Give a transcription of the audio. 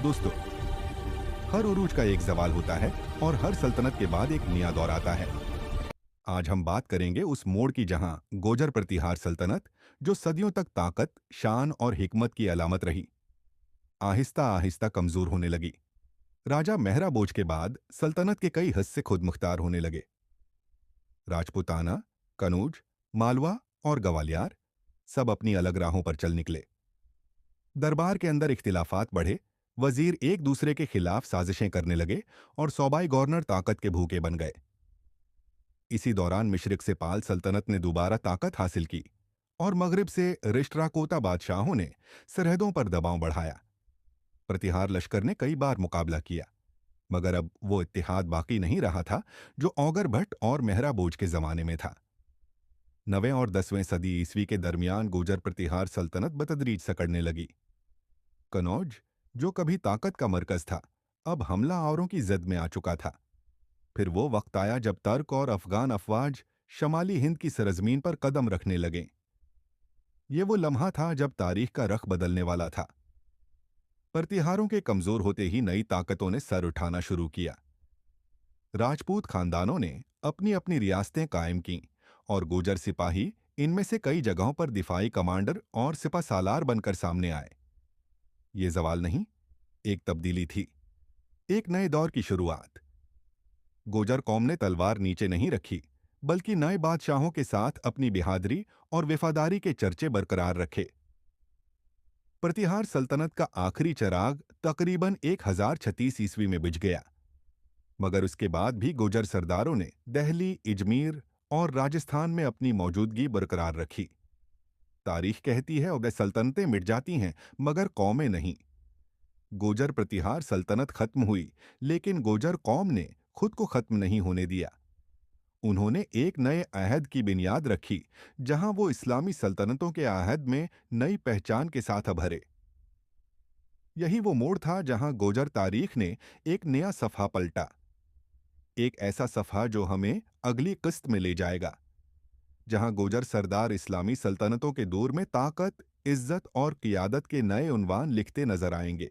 दोस्तों, हर उरूज का एक सवाल होता है और हर सल्तनत के बाद एक नया दौर आता है। आज हम बात करेंगे उस मोड़ की जहां गोजर प्रतिहार सल्तनत, जो सदियों तक ताकत, शान और हिकमत की अलामत रही, आहिस्ता आहिस्ता कमजोर होने लगी। राजा मेहरा बोझ के बाद सल्तनत के कई हिस्से खुद मुख्तार होने लगे। राजपूताना, कनूज, मालवा और गवालियार सब अपनी अलग राहों पर चल निकले। दरबार के अंदर इख्तिलाफात बढ़े, वजीर एक दूसरे के खिलाफ साजिशें करने लगे और सूबाई गवर्नर ताकत के भूखे बन गए। इसी दौरान मिश्रिक से पाल सल्तनत ने दोबारा ताकत हासिल की और मगरिब से रिश्तराकोता बादशाहों ने सरहदों पर दबाव बढ़ाया। प्रतिहार लश्कर ने कई बार मुकाबला किया, मगर अब वो इत्तेहाद बाकी नहीं रहा था जो औगर भट्ट और मेहरा बोझ के जमाने में था। 9वें और 10वें सदी ईस्वी के दरमियान गुर्जर प्रतिहार सल्तनत बतदरीज सकड़ने लगी। कनौज, जो कभी ताकत का मरकज था, अब हमला आवरों की जद में आ चुका था। फिर वो वक्त आया जब तर्क और अफगान अफवाज शमाली हिंद की सरजमीन पर कदम रखने लगे। ये वो लम्हा था जब तारीख का रख बदलने वाला था। प्रतिहारों के कमजोर होते ही नई ताकतों ने सर उठाना शुरू किया। राजपूत खानदानों ने अपनी अपनी रियासतें कायम कीं और गुर्जर सिपाही इनमें से कई जगहों पर दिफाई कमांडर और सिपा सालार बनकर सामने आए। ये जवाल नहीं, एक तब्दीली थी, एक नए दौर की शुरुआत। गोजर कौम ने तलवार नीचे नहीं रखी, बल्कि नए बादशाहों के साथ अपनी बहादुरी और वफादारी के चर्चे बरकरार रखे। प्रतिहार सल्तनत का आखिरी चिराग तकरीबन 1036 ईस्वी में बुझ गया, मगर उसके बाद भी गुर्जर सरदारों ने दिल्ली, इजमीर और राजस्थान में अपनी मौजूदगी बरकरार रखी। तारीख कहती है उदय सल्तनतें मिट जाती हैं, मगर कौमें नहीं। गोजर प्रतिहार सल्तनत खत्म हुई, लेकिन गोजर कौम ने खुद को खत्म नहीं होने दिया। उन्होंने एक नए अहद की बुनियाद रखी, जहां वो इस्लामी सल्तनतों के अहद में नई पहचान के साथ अभरे। यही वो मोड़ था जहां गोजर तारीख ने एक नया सफ़ा पलटा, एक ऐसा सफ़ा जो हमें अगली किस्त में ले जाएगा, जहां गोजर सरदार इस्लामी सल्तनतों के दौर में ताकत, इज्जत और क़ियादत के नए उन्वान लिखते नजर आएंगे।